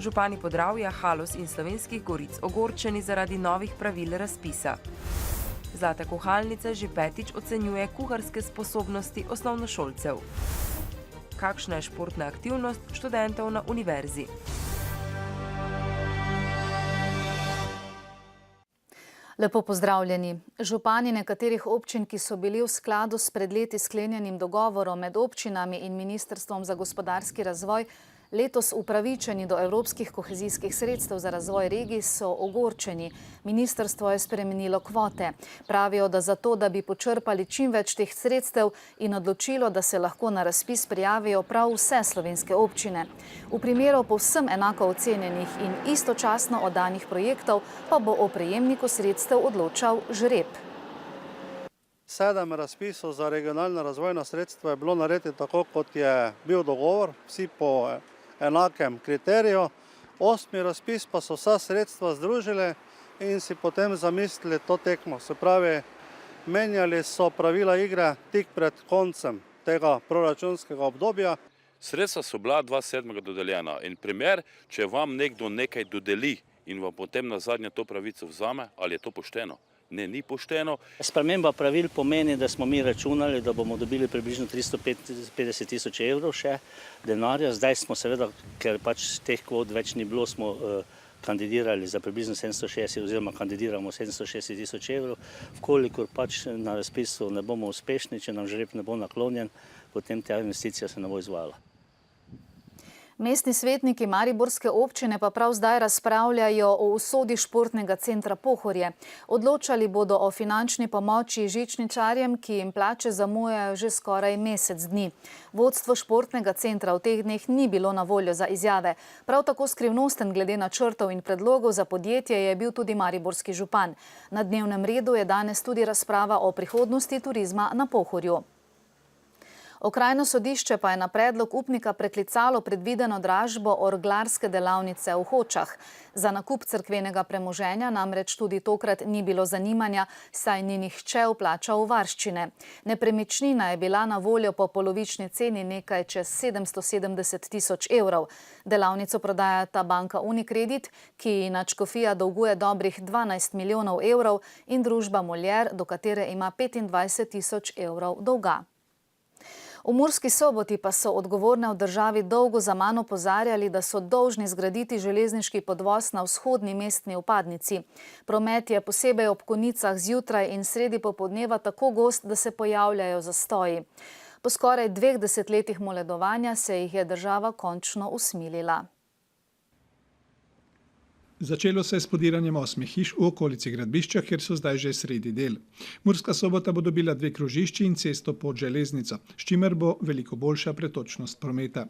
Župani Podravja, Haloz in Slovenskih Goric ogorčeni zaradi novih pravil razpisa. Zlata kuhalnica že 5. ocenjuje kuharske sposobnosti osnovnošolcev. Kakšna je športna aktivnost študentov na univerzi? Lepo pozdravljeni. Župani nekaterih občin, ki so bili v skladu s pred leti sklenjenim dogovorom med občinami in Ministrstvom za gospodarski razvoj, letos upravičeni do evropskih kohezijskih sredstev za razvoj regij, so ogorčeni. Ministrstvo je spremenilo kvote. Pravijo, da zato, da bi počrpali čim več teh sredstev in odločilo, da se lahko na razpis prijavijo prav vse slovenske občine. V primeru povsem enako ocenjenih in istočasno oddanih projektov pa bo o prejemniku sredstev odločal žreb. 7 razpisov za regionalna razvojna sredstva je bilo narediti tako, kot je bil dogovor, vsi po enakem kriteriju. 8. razpis pa so vsa sredstva združili in si potem zamislili to tekmo. Se pravi, menjali so pravila igre tik pred koncem tega proračunskega obdobja. Sredstva so bila 2007 dodeljena in primer, če vam nekdo nekaj dodeli in vam potem nazadnje to pravico vzame, ali je to pošteno? Ne, ni pošteno. Sprememba pravil pomeni, da smo mi računali, da bomo dobili približno 350 tisoč evrov še denarja. Zdaj smo seveda, ker pač teh kvot več ni bilo, smo kandidirali za približno 760 oziroma kandidiramo 760 tisoč evrov. Vkolikor pač na razpisu ne bomo uspešni, če nam žreb ne bo naklonjen, potem ta investicija se ne bo izvajala. Mestni svetniki mariborske občine pa prav zdaj razpravljajo o usodi športnega centra Pohorje. Odločali bodo o finančni pomoči žičničarjem, ki jim plače zamujajo že skoraj mesec dni. Vodstvo športnega centra v teh dneh ni bilo na voljo za izjave. Prav tako skrivnosten glede načrtov in predlogov za podjetje je bil tudi mariborski župan. Na dnevnem redu je danes tudi razprava o prihodnosti turizma na Pohorju. Okrajno sodišče pa je na predlog upnika preklicalo predvideno dražbo orglarske delavnice v Hočah. Za nakup cerkvenega premoženja namreč tudi tokrat ni bilo zanimanja, saj ni nihče vplačal varščine. Nepremičnina je bila na voljo po polovični ceni nekaj čez 770 tisoč evrov. Delavnico prodajata banka Unicredit, ki nadškofija dolguje dobrih 12 milijonov evrov, in družba Moljer, do katere ima 25 tisoč evrov dolga. V Murski Soboti pa so odgovorne v državi dolgo zaman opozarjali, da so dolžni zgraditi železniški podvoz na vzhodni mestni vpadnici. Promet je posebej ob konicah zjutraj in sredi popoldneva tako gost, da se pojavljajo zastoji. Po skoraj 2 desetletjih moledovanja se jih je država končno usmilila. Začelo se je s podiranjem 8 hiš v okolici gradbišča, kjer so zdaj že sredi del. Murska Sobota bo dobila 2 krožišči in cesto pod železnico, s čimer bo veliko boljša pretočnost prometa.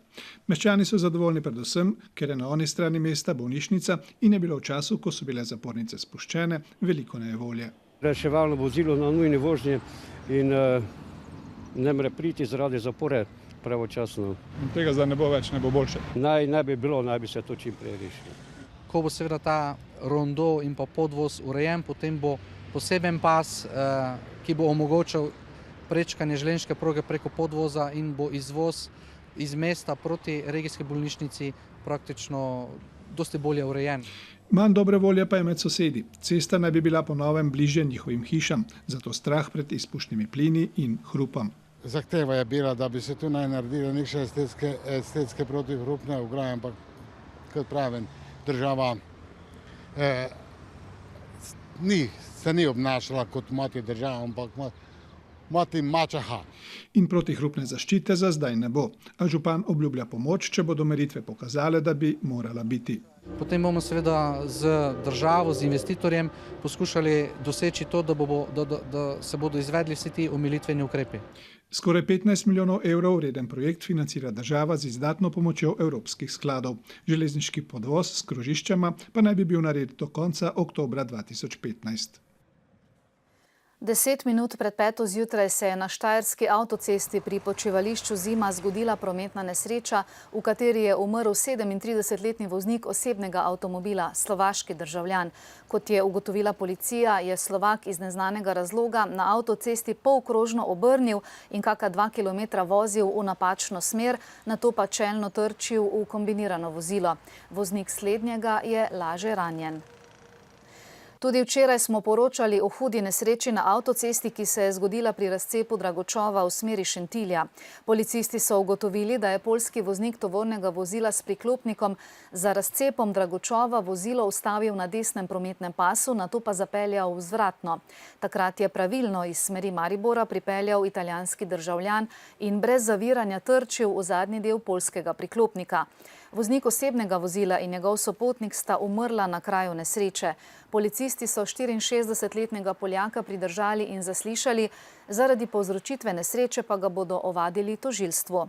Meščani so zadovoljni predvsem, ker je na oni strani mesta bolnišnica in je bilo v času, ko so bile zapornice spuščene, veliko nejevolje. Reševalno vozilo na nujni vožnji in ne more priti zaradi zapore pravočasno. Tega zdaj ne bo več, ne bo boljše. Naj bi se to čim prej rešilo. Ko bo seveda ta rondo in pa podvoz urejen, potem bo poseben pas, ki bo omogočal prečkanje železniške proge preko podvoza in bo izvoz iz mesta proti regijski bolnišnici praktično dosti bolje urejen. Manj dobre volje pa je med sosedi. Cesta naj bi bila po novem bližje njihovim hišam, zato strah pred izpušnimi plini in hrupom. Zahteva je bila, da bi se tu naj naredili nekaj estetske protihrupne ograje, ampak kot pravim, država se ni obnašala kot mati država, ampak mati mačeha. In protihrupne zaščite za zdaj ne bo, a župan obljublja pomoč, če bodo meritve pokazale, da bi morala biti. Potem bomo seveda z državo, z investitorjem poskušali doseči to, da se bodo izvedli vsi ti omilitveni ukrepi. Skoraj 15 milijonov evrov vreden projekt financira država z izdatno pomočjo evropskih skladov. Železniški podvoz s krožiščama pa naj bi bil narejen do konca oktobra 2015. 10 minut pred 5. zjutraj se je na štajerski avtocesti pri počivališču Zima zgodila prometna nesreča, v kateri je umrl 37-letni voznik osebnega avtomobila, slovaški državljan. Kot je ugotovila policija, je Slovak iz neznanega razloga na avtocesti polkrožno obrnil in kaka 2 kilometra vozil v napačno smer, nato pa čelno trčil v kombinirano vozilo. Voznik slednjega je laže ranjen. Tudi včeraj smo poročali o hudi nesreči na avtocesti, ki se je zgodila pri razcepu Dragočova v smeri Šentilja. Policisti so ugotovili, da je poljski voznik tovornega vozila s priklopnikom za razcepom Dragočova vozilo ustavil na desnem prometnem pasu, nato pa zapeljal vzvratno. Takrat je pravilno iz smeri Maribora pripeljal italijanski državljan in brez zaviranja trčil v zadnji del poljskega priklopnika. Voznik osebnega vozila in njegov sopotnik sta umrla na kraju nesreče. Policisti so 64-letnega Poljaka pridržali in zaslišali, zaradi povzročitve nesreče pa ga bodo ovadili tožilstvu.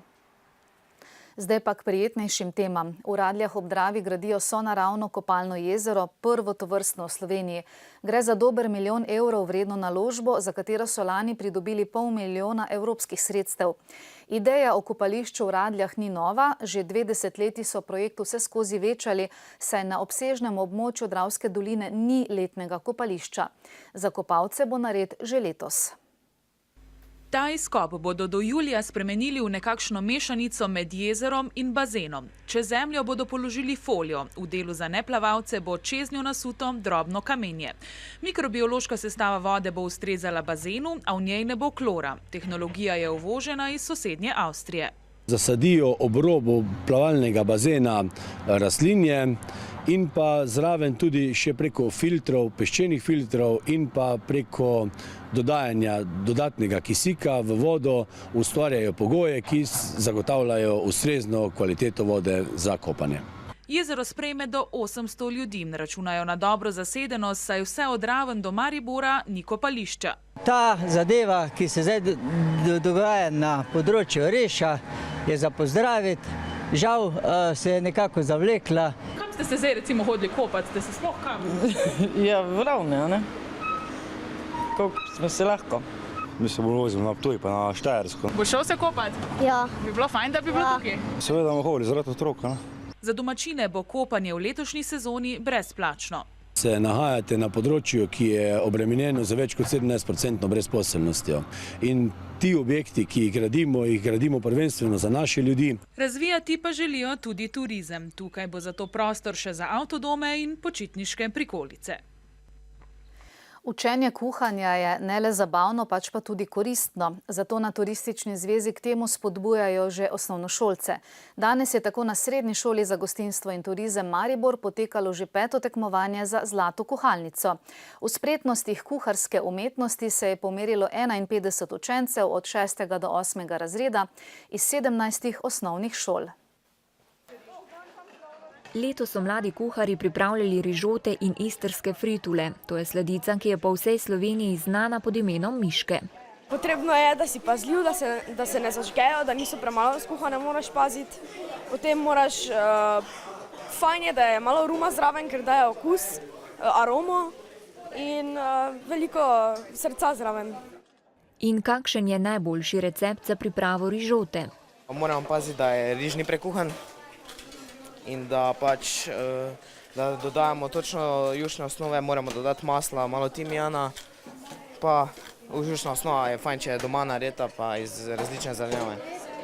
Zdaj pa k prijetnejšim temam. V Radljah ob Dravi gradijo sonaravno kopalno jezero, prvo tovrstno v Sloveniji. Gre za dober 1 milijon evrov vredno naložbo, za katero so lani pridobili pol milijona evropskih sredstev. Ideja o kopališču v Radljah ni nova, že 2 desetletji so projekt vseskozi večali, saj na obsežnem območju Dravske doline ni letnega kopališča. Za kopalce bo nared že letos. Ta izkop bodo do julija spremenili v nekakšno mešanico med jezerom in bazenom. Čez zemljo bodo položili folijo, v delu za neplavalce bo čez njo nasuto drobno kamenje. Mikrobiološka sestava vode bo ustrezala bazenu, a v njej ne bo klora. Tehnologija je uvožena iz sosednje Avstrije. Zasadijo ob robu plavalnega bazena rastlinje in pa zraven tudi še preko filtrov, peščenih filtrov in pa preko dodajanja dodatnega kisika v vodo ustvarjajo pogoje, ki zagotavljajo ustrezno kvaliteto vode za kopanje. Jezero sprejme do 800 ljudi, računajo na dobro zasedenost, saj vse od Raven do Maribora ni kopališča. Ta zadeva, ki se zdaj dogaja na področju Reša, je za pozdraviti. Žal se je nekako zavlekla. Kam ste se zdaj recimo hodili kopati? Ste se sploh kam? Ja, v Ravne, ne? Koliko smo se lahko. Mi se bomo vozili na Ptuj pa na Štajersko. Bo šel se kopati? Ja. Bi bilo fajn, da bi bilo tukaj? Seveda bomo hodili zaradi otroka, ne? Za domačine bo kopanje v letošnji sezoni brezplačno. Se nahajate na področju, ki je obremenjeno za več kot 17% brezposelnostjo. In ti objekti, ki jih gradimo prvenstveno za naše ljudi. Razvijati pa želijo tudi turizem. Tukaj bo zato prostor še za avtodome in počitniške prikolice. Učenje kuhanja je ne le zabavno, pač pa tudi koristno. Zato na Turistični zvezi k temu spodbujajo že osnovnošolce. Danes je tako na Srednji šoli za gostinstvo in turizem Maribor potekalo že 5. tekmovanje za zlato kuhalnico. V spretnostih kuharske umetnosti se je pomerilo 51 učencev od 6. do 8. razreda iz 17 osnovnih šol. Letos so mladi kuharji pripravljali rižote in istrske fritule. To je sladica, ki je po vsej Sloveniji znana pod imenom miške. Potrebno je, da si pazljiv, da se ne zažgejo, da niso premalo skuhane, moraš paziti. Potem moraš, fajn je, da je malo ruma zraven, ker daje okus, aromo in veliko srca zraven. In kakšen je najboljši recept za pripravo rižote? Moramo paziti, da je riž ni prekuhan. In da da dodajamo točno jušne osnove, moramo dodati masla, malo timijana, pa jušna osnova je fajn, če je doma narejena, pa iz različne zelenjave.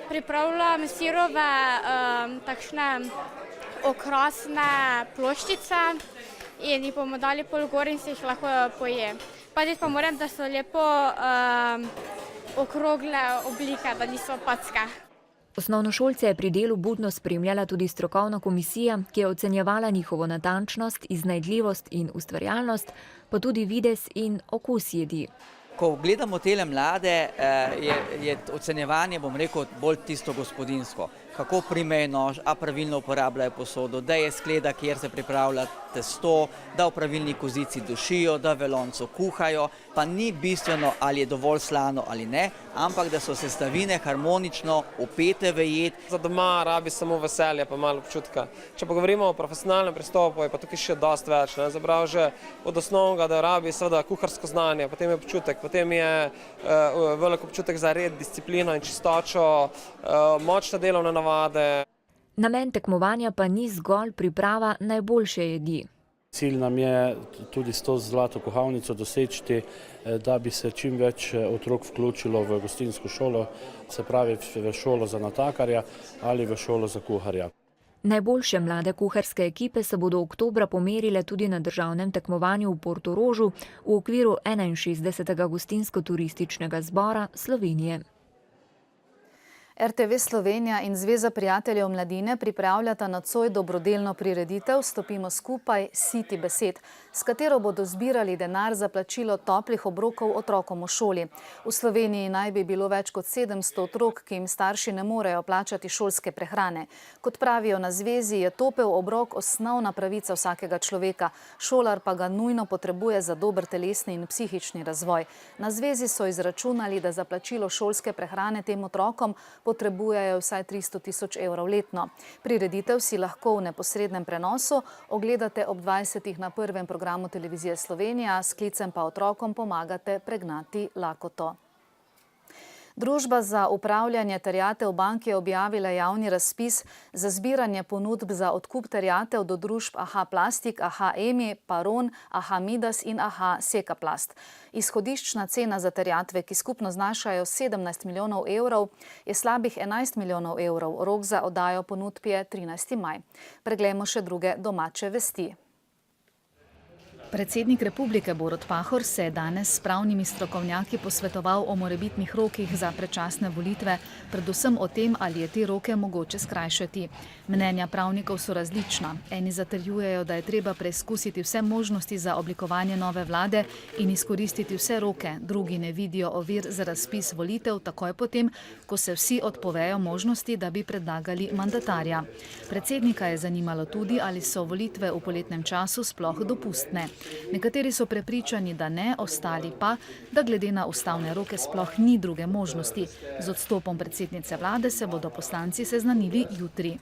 Pripravljam sirove, takšne okrasne ploščice in jih bomo dali pol gor in se jih lahko poje. Paziti pa moram, da so lepo okrogle oblike, da niso packe. Osnovnošolce je pri delu budno spremljala tudi strokovna komisija, ki je ocenjevala njihovo natančnost, iznajdljivost in ustvarjalnost, pa tudi videz in okus jedi. Ko gledamo tele mlade, je ocenjevanje, bom rekel, bolj tisto gospodinjsko. kako primejo nož, a pravilno uporabljajo posodo, da je skleda, kjer se pripravlja testo, da v pravilni kozici dušijo, da v loncu kuhajo, pa ni bistveno, ali je dovolj slano ali ne, ampak da so sestavine harmonično upete v jed. Za doma rabi samo veselje pa malo občutka. Če pa govorimo o profesionalnem pristopu, je pa tukaj še dosti več. Zabrav že od osnovnega, da rabi seveda kuharsko znanje, potem je občutek, potem je velik občutek za red, disciplino in čistočo, močne delovne navade. Namen tekmovanja pa ni zgolj priprava najboljše jedi. Cilj nam je tudi s to zlato kuhalnico doseči, da bi se čim več otrok vključilo v gostinsko šolo, se pravi v šolo za natakarja ali v šolo za kuharja. Najboljše mlade kuharske ekipe se bodo oktobra pomerile tudi na državnem tekmovanju v Portorožu v okviru 61. gostinsko-turističnega zbora Slovenije. RTV Slovenija in Zveza prijateljev mladine pripravljata nocoj dobrodelno prireditev Stopimo skupaj, siti besed, s katero bodo zbirali denar za plačilo toplih obrokov otrokom v šoli. V Sloveniji naj bi bilo več kot 700 otrok, ki jim starši ne morejo plačati šolske prehrane. Kot pravijo na zvezi, je topel obrok osnovna pravica vsakega človeka, šolar pa ga nujno potrebuje za dober telesni in psihični razvoj. Na zvezi so izračunali, da za plačilo šolske prehrane tem otrokom potrebujejo vsaj 300 000 evrov letno. Prireditev si lahko v neposrednem prenosu ogledate ob 20. na prvem programu Televizije Slovenija, s klicem pa otrokom pomagate pregnati lakoto. Družba za upravljanje terjatev bank je objavila javni razpis za zbiranje ponudb za odkup terjatev do družb AHA Plastik, AHA Emi, Paron, AHA Midas in AHA Sekaplast. Izhodiščna cena za terjatve, ki skupno znašajo 17 milijonov evrov, je slabih 11 milijonov evrov. Rok za oddajo ponudb je 13. maj. Preglejmo še druge domače vesti. Predsednik Republike Borut Pahor se je danes s pravnimi strokovnjaki posvetoval o morebitnih rokih za predčasne volitve, predvsem o tem, ali je te roke mogoče skrajšati. Mnenja pravnikov so različna. Eni zatrjujejo, da je treba preizkusiti vse možnosti za oblikovanje nove vlade in izkoristiti vse roke. Drugi ne vidijo ovir za razpis volitev takoj potem, ko se vsi odpovejo možnosti, da bi predlagali mandatarja. Predsednika je zanimalo tudi, ali so volitve v poletnem času sploh dopustne. Nekateri so prepričani, da ne, ostali pa, da glede na ustavne roke sploh ni druge možnosti. Z odstopom predsednice vlade se bodo poslanci seznanili jutri.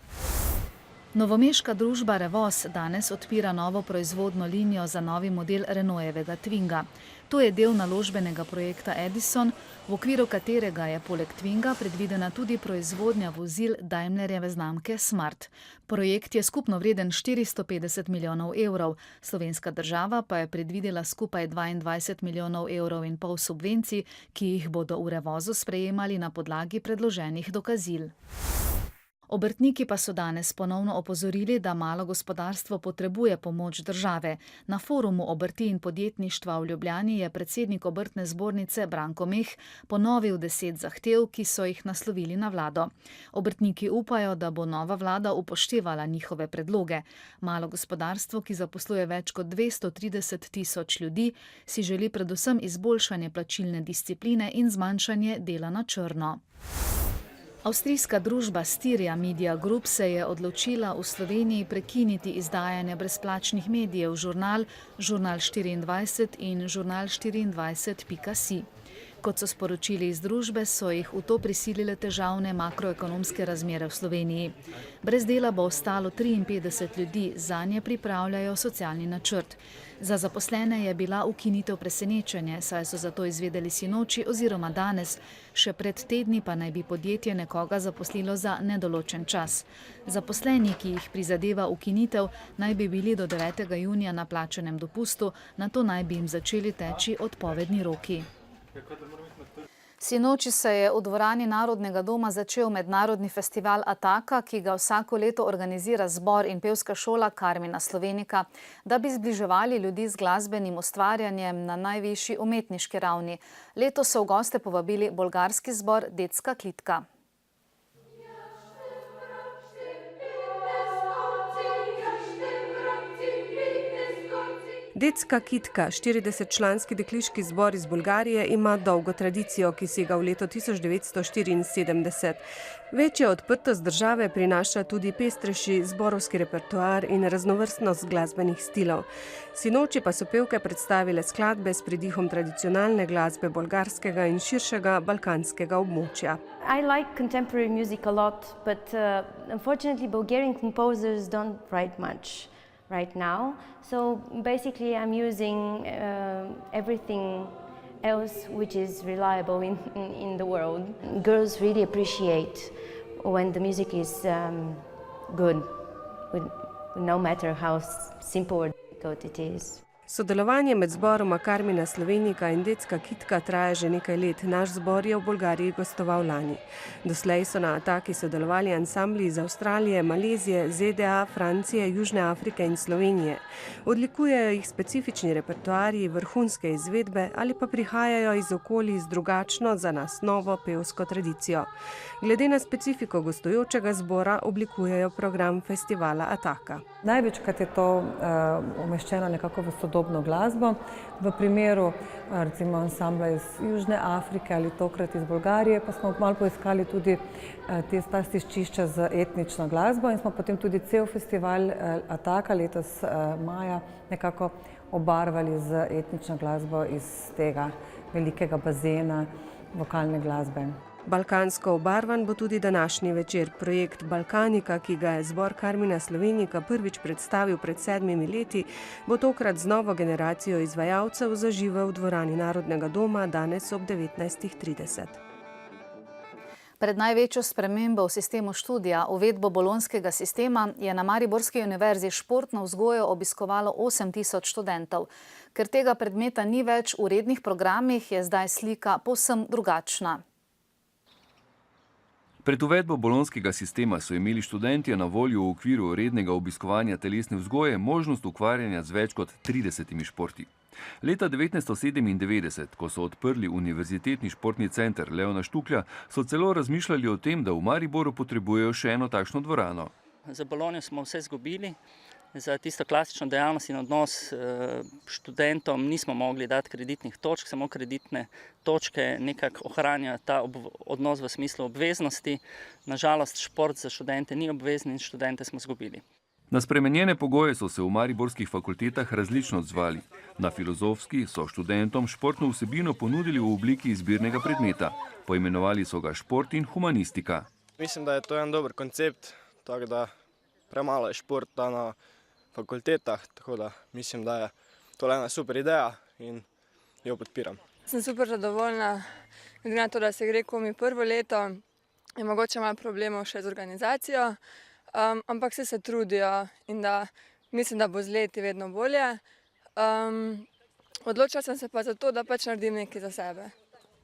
Novomeška družba Revoz danes odpira novo proizvodno linijo za novi model Renaultjevega Twinga. To je del naložbenega projekta Edison, v okviru katerega je poleg Twinga predvidena tudi proizvodnja vozil Daimlerjeve znamke Smart. Projekt je skupno vreden 450 milijonov evrov. Slovenska država pa je predvidela skupaj 22 milijonov evrov in pol subvencij, ki jih bodo v Revozu sprejemali na podlagi predloženih dokazil. Obrtniki pa so danes ponovno opozorili, da malo gospodarstvo potrebuje pomoč države. Na forumu obrti in podjetništva v Ljubljani je predsednik obrtne zbornice Branko Meh ponovil 10 zahtev, ki so jih naslovili na vlado. Obrtniki upajo, da bo nova vlada upoštevala njihove predloge. Malo gospodarstvo, ki zaposluje več kot 230 000 ljudi, si želi predvsem izboljšanje plačilne discipline in zmanjšanje dela na črno. Avstrijska družba Styria Media Group se je odločila v Sloveniji prekiniti izdajanje brezplačnih medijev Žurnal, Žurnal 24 in Žurnal 24.si. Kot so sporočili iz družbe, so jih v to prisilile težavne makroekonomske razmere v Sloveniji. Brez dela bo ostalo 53 ljudi, zanje pripravljajo socialni načrt. Za zaposlene je bila ukinitev presenečenje, saj so za to izvedeli sinoči oziroma danes, še pred tedni pa naj bi podjetje nekoga zaposlilo za nedoločen čas. Zaposleni, ki jih prizadeva ukinitev, naj bi bili do 9. junija na plačanem dopustu, nato naj bi jim začeli teči odpovedni roki. Sinoči se je v dvorani Narodnega doma začel mednarodni festival Ataka, ki ga vsako leto organizira zbor in pevska šola Karmina Slovenika, da bi zbliževali ljudi z glasbenim ustvarjanjem na najvišji umetniški ravni. Letos so v goste povabili bolgarski zbor Detska klitka. Detska kitka, 40-članski dekliški zbor iz Bolgarije, ima dolgo tradicijo, ki sega v leto 1974. Večja odprtost države prinaša tudi pestrejši zborovski repertoar in raznovrstnost glasbenih stilov. Sinoči pa so pevke predstavile skladbe s pridihom tradicionalne glasbe bolgarskega in širšega balkanskega območja. I like contemporary music a lot, but unfortunately Bulgarian composers don't write much right now. So basically I'm using everything else which is reliable in the world. Girls really appreciate when the music is good, no matter how simple or difficult it is. Sodelovanje med zboroma Karmina Slovenika in Detska kitka traja že nekaj let. Naš zbor je v Bolgariji gostoval lani. Doslej so na Ataki sodelovali ansambli iz Avstralije, Malezije, ZDA, Francije, Južne Afrike in Slovenije. Odlikujejo jih specifični repertoarji, vrhunske izvedbe ali pa prihajajo iz okolij z drugačno, za nas novo pevsko tradicijo. Glede na specifiko gostujočega zbora oblikujejo program festivala Ataka. Največkrat je to umeščeno nekako v sodobno glasbo. V primeru recimo ansambla iz Južne Afrike ali tokrat iz Bolgarije pa smo malo poiskali tudi ta stiščišča z etnično glasbo in smo potem tudi cel festival Ataka letos maja nekako obarvali z etnično glasbo iz tega velikega bazena vokalne glasbe. Balkansko obarvan bo tudi današnji večer. Projekt Balkanika, ki ga je zbor Karmina Slovenika prvič predstavil pred 7 leti, bo tokrat z novo generacijo izvajalcev zaživel v dvorani Narodnega doma danes ob 19:30. Pred največjo spremembo v sistemu študija, uvedbo bolonjskega sistema, je na Mariborski univerzi športno vzgojo obiskovalo 8000 študentov. Ker tega predmeta ni več v rednih programih, je zdaj slika povsem drugačna. Pred uvedbo bolonjskega sistema so imeli študentje na voljo v okviru rednega obiskovanja telesne vzgoje možnost ukvarjanja z več kot 30 športi. Leta 1997, ko so odprli Univerzitetni športni center Leona Štuklja, so celo razmišljali o tem, da v Mariboru potrebujejo še eno takšno dvorano. Za Bolonjo smo vse izgubili. Za tisto klasično dejavnost in odnos študentom nismo mogli dati kreditnih točk, samo kreditne točke nekako ohranjajo ta odnos v smislu obveznosti. Nažalost, šport za študente ni obvezen in študente smo izgubili. Na spremenjene pogoje so se v mariborskih fakultetah različno odzvali. Na Filozofski so študentom športno vsebino ponudili v obliki izbirnega predmeta. Poimenovali so ga šport in humanistika. Mislim, da je to en dober koncept, tako da premalo je športa na fakultetah, tako da mislim, da je to ena super ideja in jo podpiram. Sem super zadovoljna, glede na to, da se gre komi prvo leto, je mogoče malo problemov še z organizacijo, ampak se trudijo in da mislim, da bo z leti vedno bolje. Odločila sem se pa za to, da pač naredim nekaj za sebe.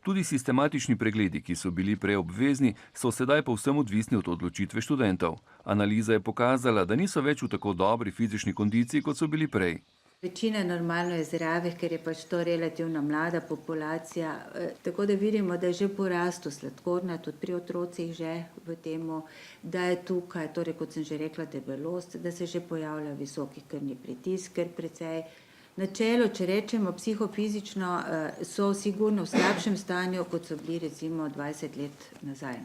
Tudi sistematični pregledi, ki so bili prej obvezni, so sedaj povsem odvisni od odločitve študentov. Analiza je pokazala, da niso več v tako dobri fizični kondiciji, kot so bili prej. Večina normalno je zdravih, ker je pač to relativno mlada populacija. Tako da vidimo, da je že porastu sladkorna, tudi pri otrocih že v temu, da je tukaj, torej kot sem že rekla, debelost, da se že pojavlja visoki krvni pritisk, ker precej. Načelo, če rečemo psihofizično, so sigurno v slabšem stanju, kot so bili recimo 20 let nazaj.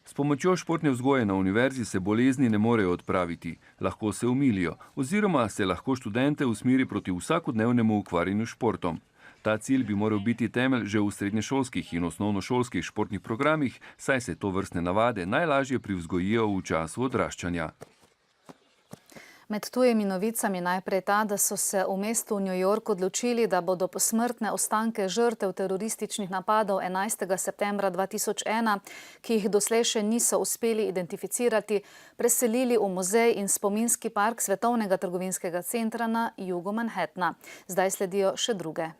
S pomočjo športne vzgoje na univerzi se bolezni ne morejo odpraviti, lahko se umilijo, oziroma se lahko študente usmeri proti vsakodnevnemu ukvarjanju športom. Ta cilj bi moral biti temelj že v srednješolskih in osnovnošolskih športnih programih, saj se to vrstne navade najlažje privzgojijo v času odraščanja. Med tujimi novicami najprej ta, da so se v mestu New York odločili, da bodo posmrtne ostanke žrtev terorističnih napadov 11. septembra 2001, ki jih doslej še niso uspeli identificirati, preselili v muzej in spominski park Svetovnega trgovinskega centra na jugu Manhattna. Zdaj sledijo še druge.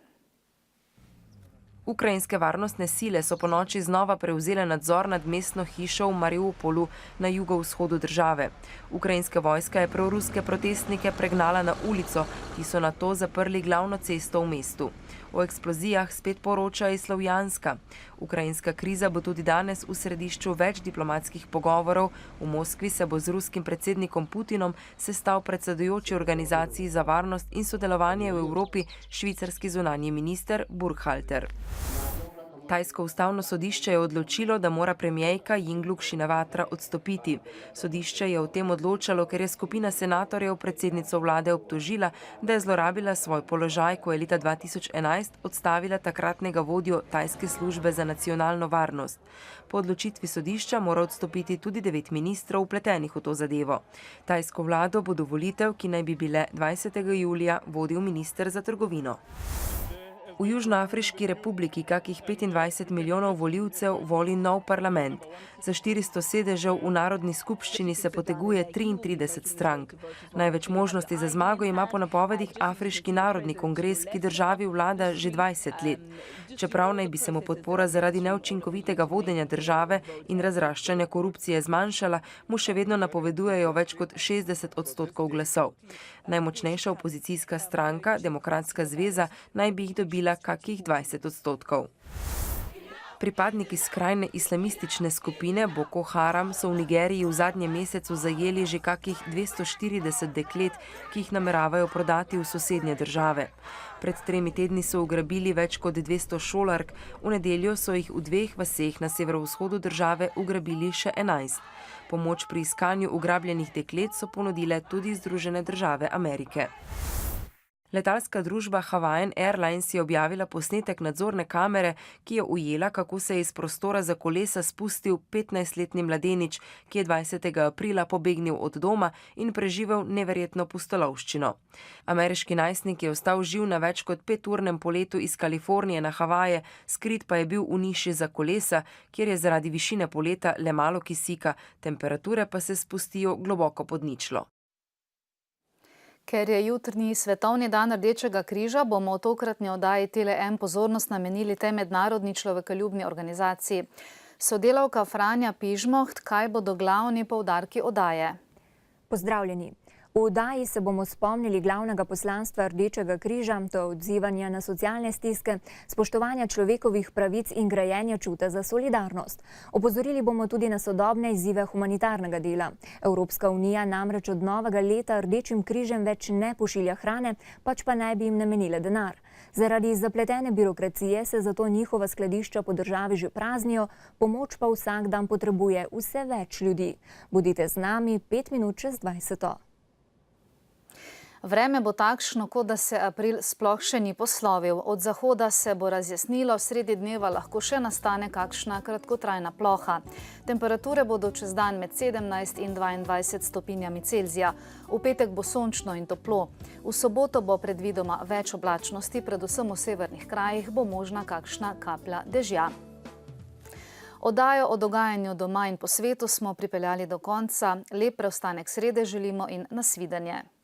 Ukrajinske varnostne sile so ponoči znova prevzele nadzor nad mestno hišo v Mariupolu na jugovzhodu države. Ukrajinska vojska je proruske protestnike pregnala na ulico, ki so nato zaprli glavno cesto v mestu. O eksplozijah spet poroča iz Slovjanska. Ukrajinska kriza bo tudi danes v središču več diplomatskih pogovorov. V Moskvi se bo z ruskim predsednikom Putinom sestal predsedujoči organizaciji za varnost in sodelovanje v Evropi švicarski zunanji minister Burkhalter. Tajsko ustavno sodišče je odločilo, da mora premijejka Yingluck Shinawatra odstopiti. Sodišče je o tem odločalo, ker je skupina senatorjev predsednico vlade obtožila, da je zlorabila svoj položaj, ko je leta 2011 odstavila takratnega vodjo tajske službe za nacionalno varnost. Po odločitvi sodišča mora odstopiti tudi 9 ministrov vpletenih v to zadevo. Tajsko vlado bo do volitev, ki naj bi bile 20. julija, vodil minister za trgovino. V Južnoafriški republiki kakih 25 milijonov volivcev voli nov parlament. Za 400 sedežev v Narodni skupščini se poteguje 33 strank. Največ možnosti za zmago ima po napovedih Afriški narodni kongres, ki državi vlada že 20 let. Čeprav naj bi se mu podpora zaradi neučinkovitega vodenja države in razraščanja korupcije zmanjšala, mu še vedno napovedujejo več kot 60% glasov. Najmočnejša opozicijska stranka, Demokratska zveza, naj bi jih dobila kakih 20%. Pripadniki skrajne islamistične skupine Boko Haram so v Nigeriji v zadnjem mesecu zajeli že kakih 240 deklet, ki jih nameravajo prodati v sosednje države. Pred 3 tedni so ugrabili več kot 200 šolark, v nedeljo so jih v 2 vaseh na severovzhodu države ugrabili še 11. Pomoč pri iskanju ugrabljenih deklet so ponudile tudi Združene države Amerike. Letalska družba Hawaiian Airlines je objavila posnetek nadzorne kamere, ki je ujela, kako se je iz prostora za kolesa spustil 15-letni mladenič, ki je 20. aprila pobegnil od doma in preživel neverjetno pustolovščino. Ameriški najstnik je ostal živ na več kot 5-urnem poletu iz Kalifornije na Havaje, skrit pa je bil v niši za kolesa, kjer je zaradi višine poleta le malo kisika, temperature pa se spustijo globoko pod ničlo. Ker je jutrni svetovni dan Rdečega križa, bomo v tokratni oddaji Tele1 pozornost namenili tej mednarodni človekoljubni organizaciji. Sodelavka Franja Pižmoht, kaj bodo glavni poudarki oddaje? Pozdravljeni. V oddaji se bomo spomnili glavnega poslanstva Rdečega križa, to je odzivanja na socialne stiske, spoštovanja človekovih pravic in grajenja čuta za solidarnost. Opozorili bomo tudi na sodobne izzive humanitarnega dela. Evropska unija namreč od novega leta Rdečim križem več ne pošilja hrane, pač pa naj bi jim namenile denar. Zaradi zapletene birokracije se zato njihova skladišča po državi že praznijo, pomoč pa vsak dan potrebuje vse več ljudi. Bodite z nami 5 minut čez 20. Vreme bo takšno, kot da se april sploh še ni poslovil. Od zahoda se bo razjasnilo, sredi dneva lahko še nastane kakšna kratkotrajna ploha. Temperature bodo čez dan med 17 in 22 stopinjami Celzija. V petek bo sončno in toplo. V soboto bo predvidoma več oblačnosti, predvsem v severnih krajih bo možna kakšna kaplja dežja. Oddajo o dogajanju doma in po svetu smo pripeljali do konca. Lep preostanek srede želimo in nasvidenje.